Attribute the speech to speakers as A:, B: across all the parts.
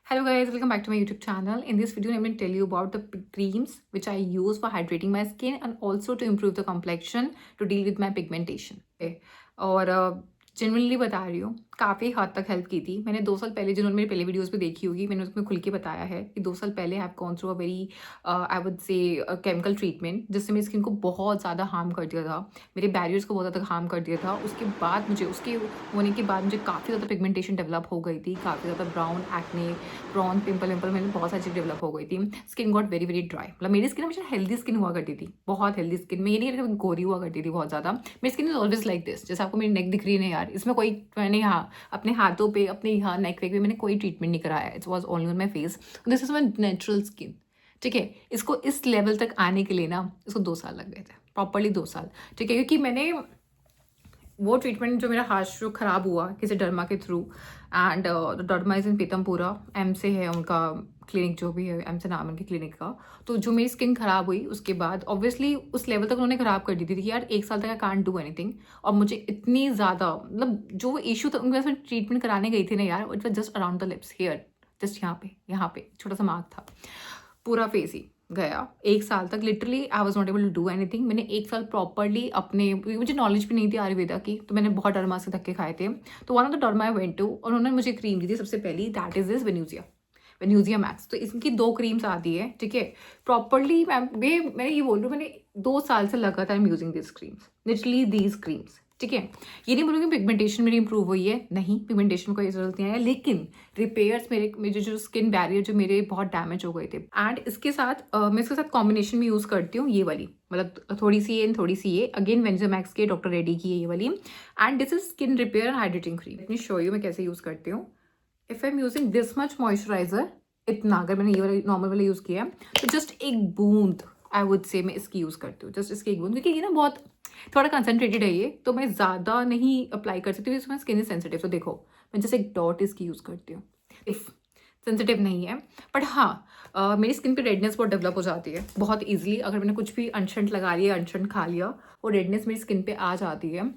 A: Hello guys, welcome back to my YouTube channel. In this video, I'm going to tell you about the creams which I use for hydrating my skin and also to improve the complexion to deal with my pigmentation. Okay. और genuinely बता रही हूँ, काफ़ी हद तक help की थी। मैंने 2 साल पहले, जिन्होंने मेरी पहले वीडियोस पे देखी होगी, मैंने उसमें खुल के बताया है कि 2 साल पहले I have gone through a very I would say chemical treatment जिससे मेरी स्किन को बहुत ज़्यादा हार्म कर दिया था, मेरे बैरियर्स को बहुत ज़्यादा हार्म कर दिया था। उसके बाद उसके होने के बाद मुझे काफ़ी ज़्यादा पिगमेंटेशन डेवलप हो गई थी, काफ़ी ज़्यादा ब्राउन एक्ने, ब्राउन पिंपल मैंने बहुत सारी चीज़ डेवलप हो गई थी। Skin got very very dry. मतलब मेरी स्किन हमेशा हेल्दी स्किन हुआ करती थी, बहुत हेल्दी स्किन। मैं ये नहीं कभी गोरी हुआ करती थी बहुत ज़्यादा। मेरी skin is always like this. जैसे आपको मेरी नेक दिख रही है ना यार, इसमें कोई मैंने यहाँ अपने हाथों पे, अपने यहाँ नेक वेक पे मैंने कोई ट्रीटमेंट नहीं कराया। It was only on my face. This is my natural skin. ठीक है, इसको इस लेवल तक आने के लिए ना इसको 2 साल लग गए थे, प्रॉपरली 2 साल। ठीक है, क्योंकि मैंने वो ट्रीटमेंट जो मेरा हाथ जो ख़राब हुआ किसी डर्मा के through, and derma is in Pitampura, M से है उनका क्लिनिक, जो भी है एम से नाम उनकी क्लिनिक का। तो जो मेरी स्किन ख़राब हुई उसके बाद ऑब्वियसली उस लेवल तक उन्होंने ख़राब कर दी थी कि यार 1 साल तक आई कांट डू एनीथिंग। और मुझे इतनी ज़्यादा मतलब जो इशू था उनके पास ट्रीटमेंट कराने गई थी ना यार, it was just around the lips hair, just यहाँ पे छोटा सा मार्क था। पूरा फेस ही गया 1 साल तक। Literally I was not able to do anything. मैंने 1 साल प्रॉपरली अपने, मुझे नॉलेज भी नहीं थी आयुर्वेदा की, तो मैंने बहुत डरमा से धक्के खाए थे। तो one of the derma I went to, और उन्होंने मुझे क्रीम दी थी सबसे पहली, that is this Venusia Max. तो इसकी 2 क्रीम्स आती है। ठीक है, प्रॉपरली मैं ये बोल रही हूँ, मैंने 2 साल से लगातार using this creams, literally these creams. ठीक है, ये नहीं बोलूँगी पिगमेंटेशन मेरी इंप्रूव हुई है, नहीं, पिगमेंटेशन कोई जरूरत नहीं आया, लेकिन रिपेयर्स मेरे जो स्किन बैरियर जो मेरे बहुत डैमेज हो गए थे। एंड इसके साथ मैं इसके साथ कॉम्बिनेशन में यूज़ करती हूँ ये वाली, मतलब थोड़ी सी ये थोड़ी सी ये, अगेन वेंजोमैक्स के डॉक्टर रेड्डी की है ये वाली। And this is skin repair and hydrating cream. Let me show you मैं कैसे यूज़ करती हूँ। If I am using this much moisturiser, इतना अगर मैंने ये वाला नॉर्मल वाला यूज़ किया है, तो जस्ट एक बूंद आई वुड से मैं इसकी यूज़ करती हूँ, जस्ट इसकी एक बूंद, क्योंकि ये ना बहुत थोड़ा कंसनट्रेटेड है ये, तो मैं ज़्यादा नहीं अप्लाई कर सकती हूँ, इसमें स्किन इज सेंसिटिव। तो देखो मैं जैसे एक डॉट इसकी यूज़ करती हूँ, इफ सेंसिटिव नहीं है, बट हाँ मेरी स्किन पे रेडनेस बहुत डेवलप हो जाती है बहुत ईजिली। अगर मैंने कुछ भी अनशंट लगा लिया, अनशंट खा लिया, वो रेडनेस मेरी स्किन पे आ जाती है।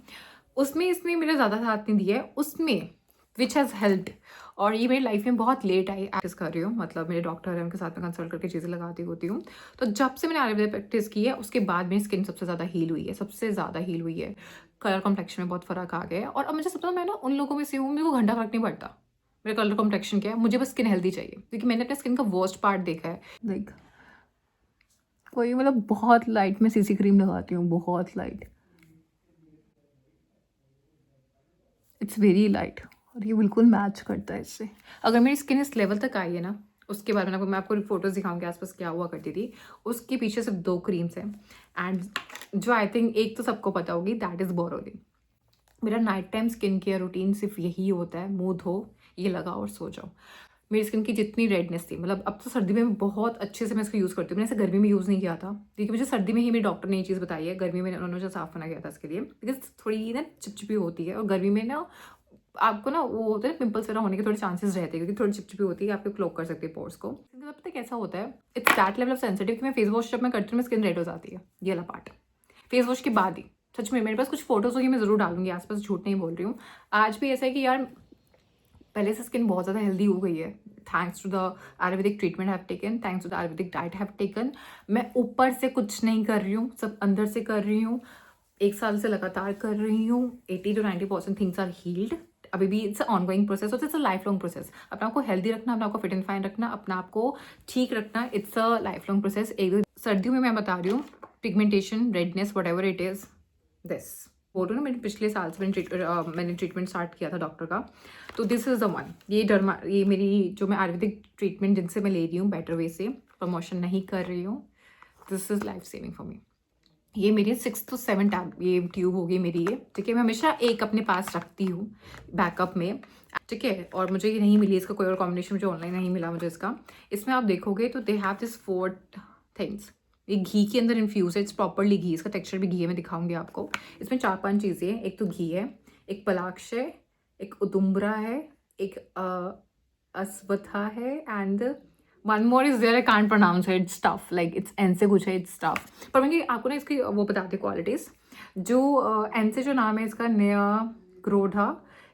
A: उसमें इसने मेरा ज़्यादा साथ नहीं दिया है उसमें, विच हैज़ हेल्प्ड। और ये मेरी लाइफ में बहुत लेट आई प्रैक्टिस कर रही हूँ, मतलब मेरे डॉक्टर है उनके साथ में कंसल्ट करके चीज़ें लगाती होती हूँ। तो जब से मैंने आयुर्वेद प्रैक्टिस की है उसके बाद मेरी स्किन सबसे ज़्यादा हील हुई है, सबसे ज़्यादा हील हुई है। कलर कॉम्प्लेक्शन में बहुत फ़र्क आ गया है। और अब मुझे सबसे मैं ना उन लोगों में से हूँ, मेरे को घंटा फर्क नहीं पड़ता मेरा कलर कॉम्प्लेक्शन क्या है, मुझे बस स्किन हेल्दी चाहिए, क्योंकि मैंने अपने स्किन का वर्स्ट पार्ट देखा है। लाइक कोई मतलब बहुत लाइट में सीसी क्रीम लगाती हूँ, बहुत लाइट, इट्स वेरी लाइट, और ये बिल्कुल मैच करता है इससे। अगर मेरी स्किन इस लेवल तक आई है ना, उसके बाद मैं आपको फोटोज़ दिखाऊंगी आसपास क्या हुआ करती थी। उसके पीछे सिर्फ 2 क्रीम्स हैं, एंड जो आई थिंक एक तो सबको पता होगी, दैट इज़ बोरोलिन। मेरा night time skin care routine सिर्फ यही होता है, मुँह धो, ये लगाओ और सो जाओ। मेरी स्किन की जितनी रेडनेस थी, मतलब अब तो सर्दी में मैं बहुत अच्छे से मैं इसको यूज़ करती हूँ। मैंने इसे गर्मी में यूज़ नहीं किया था, क्योंकि मुझे सर्दी में ही मेरे डॉक्टर ने ये चीज़ बताई है। गर्मी में उन्होंने मुझे साफ मना किया था इसके लिए, बिकॉज थोड़ी ना चिपचिपी होती है, और गर्मी में ना आपको ना वो होता है पिंपल्स वगैरह होने के थोड़े चांसेस रहते हैं, क्योंकि थोड़ी चिपचिपी होती है, आपको क्लोक कर सकती है पोर्स को। पता है कैसा होता है, it's that level of sensitive कि मैं फेस वॉश जब मैं करती हूँ मेरी स्किन रेड हो जाती है, ये वाला पार्ट फेस वॉश के बाद ही। सच में मेरे पास कुछ फोटोज होगी, मैं ज़रूर डालूंगी आसपास, झूठ नहीं बोल रही हूँ। आज भी ऐसा है कि यार पहले से स्किन बहुत ज़्यादा हेल्दी हो गई है, thanks to the ayurvedic treatment have taken, thanks to the ayurvedic diet have taken. मैं ऊपर से कुछ नहीं कर रही हूँ, सब अंदर से कर रही हूँ। 1 साल से लगातार कर रही हूँ। 80 to 90% थिंग्स आर हील्ड। अभी भी it's ongoing process, it's a life long process. अपने आपको हेल्दी रखना, अपने आपको फिट एंड फाइन रखना, अपना आपको ठीक रखना, it's a life long process. एक सर्दियों में मैं बता रही हूँ, pigmentation, redness, what ever it is, this बोल रही हूँ ना, मैंने पिछले साल से मैंने ट्रीटमेंट स्टार्ट किया था डॉक्टर का। तो दिस इज़ द वन, ये मेरी जो मैं आयुर्वेदिक ट्रीटमेंट जिनसे मैं ले रही हूँ बेटर वे से, प्रमोशन नहीं कर रही हूँ, this is life saving for me. ये मेरी 6 to 7 ये ट्यूब होगी मेरी ये। ठीक है, मैं हमेशा एक अपने पास रखती हूँ बैकअप में। ठीक है, और मुझे ये नहीं मिली, इसका कोई और कॉम्बिनेशन मुझे ऑनलाइन नहीं मिला मुझे इसका। इसमें आप देखोगे तो दे हैव दिस 4 थिंग्स। ये घी के अंदर इन्फ्यूज है, इट्स प्रॉपरली घी, इसका टेक्सचर भी घी है, मैं दिखाऊंगी आपको। इसमें 4-5 चीज़ें हैं, एक तो घी है, एक पलाक्ष है, एक उदुम्बरा है, एक अस्वथा है, and one more is there, I can't pronounce it, stuff like it's an से कुछ है, इट्स स्टफ। पर मैं आपको ना इसकी वो बताती हूँ क्वालिटीज़। जो एन से जो नाम है इसका, Nyagrodha,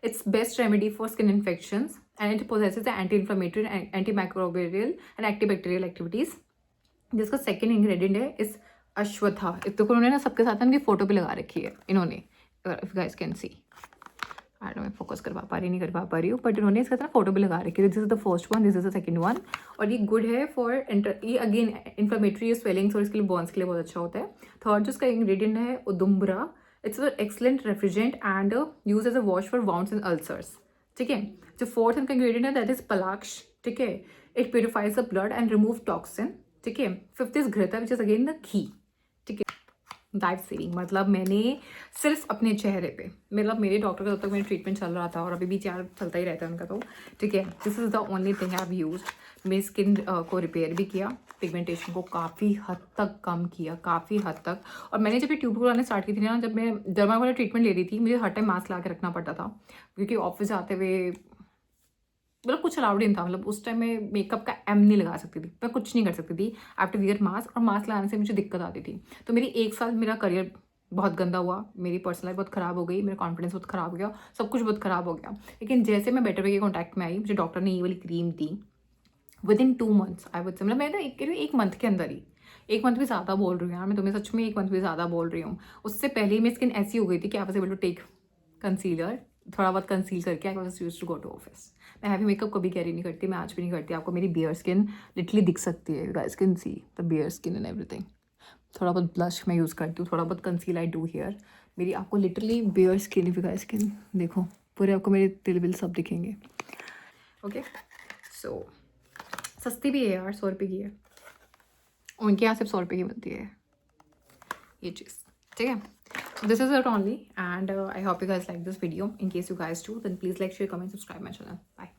A: it's best remedy for skin infections, and it possesses the anti-inflammatory and antimicrobial and antibacterial activities. जिसका सेकेंड इंग्रेडिएंट है इस अश्वत्था। देखो उन्होंने ना सबके साथ इनकी फोटो भी लगा रखी है इन्होंने, if guys can C. I don't, मैं फोकस करवा पा रही नहीं करवा पा रही हूँ, बट इन्होंने इसके साथ फोटो भी लगा रखी है। This is the first one, this is the second one. और ये गुड है फॉर ये अगेन इन्फ्लेमेटरी स्वेलिंग्स और इसके लिए बॉन्स के लिए बहुत अच्छा होता है। थर्ड जो इसका इंग्रेडिएंट है Udumbara, it's a excellent refrigerant and use as a wash for wounds and ulcers. ठीक है। जो फोर्थ इनका इंग्रेडिएंट है दैट इज पलाक्ष। ठीक है, it purifies the blood and remove toxin. ठीक है। Fifth is Ghrita which is again the ghee. ठीक है। लाइफ सेविंग, मतलब मैंने सिर्फ अपने चेहरे पे, मतलब मेरे डॉक्टर का जब तक मेरा ट्रीटमेंट चल रहा था और अभी भी चलता ही रहता है उनका, तो ठीक है, this is the only thing I have use. मेरी स्किन को रिपेयर भी किया, पिगमेंटेशन को काफ़ी हद तक कम किया, काफ़ी हद तक। और मैंने जब ये ट्यूब लगाने स्टार्ट की थी ना, जब मैं डर्मा वाला ट्रीटमेंट ले रही थी, मुझे हर टाइम मास्क ला के रखना पड़ता था, क्योंकि ऑफिस जाते हुए मतलब कुछ अलाउड नहीं था। मतलब उस टाइम में मेकअप का एम नहीं लगा सकती थी, मैं कुछ नहीं कर सकती थी। I have to wear mask, और मास्क लगाने से मुझे दिक्कत आती थी। तो मेरी 1 साल मेरा करियर बहुत गंदा हुआ, मेरी पर्सनल लाइफ बहुत ख़राब हो गई, मेरा कॉन्फिडेंस बहुत ख़राब हो गया, सब कुछ बहुत ख़राब हो गया। लेकिन जैसे मैं बेटर वे के कॉन्टैक्ट में आई, मुझे डॉक्टर ने ये वाली cream the. With in 2 months I would say, मतलब मैं ना एक मंथ के अंदर ही, 1 मंथ भी ज़्यादा बोल रही हूँ यार मैं तुम्हें, सच में 1 मंथ भी ज़्यादा बोल रही हूँ। उससे पहले ही मेरी स्किन ऐसी हो गई थी कि I was able to take concealer, थोड़ा बहुत कंसील करके I was used to go to office. मैं हैवी मेकअप कभी कैरी नहीं करती, मैं आज भी नहीं करती। आपको मेरी बियर स्किन लिटरली दिख सकती है, you guys can see the bare skin and everything. थोड़ा बहुत ब्लश मैं यूज़ करती हूँ, थोड़ा बहुत कंसील आई डू हियर। मेरी आपको literally bare skin, you guys can देखो, पूरे आपको मेरे तिल बिल सब दिखेंगे। ओके, सो सस्ती भी है यार, 100 रुपये की है, उनके यहाँ सिर्फ 100 रुपये की मिलती है ये चीज़। ठीक है, so this is it only, and I hope you guys like this video. In case you guys do, then please like, share, comment, subscribe my channel. Bye.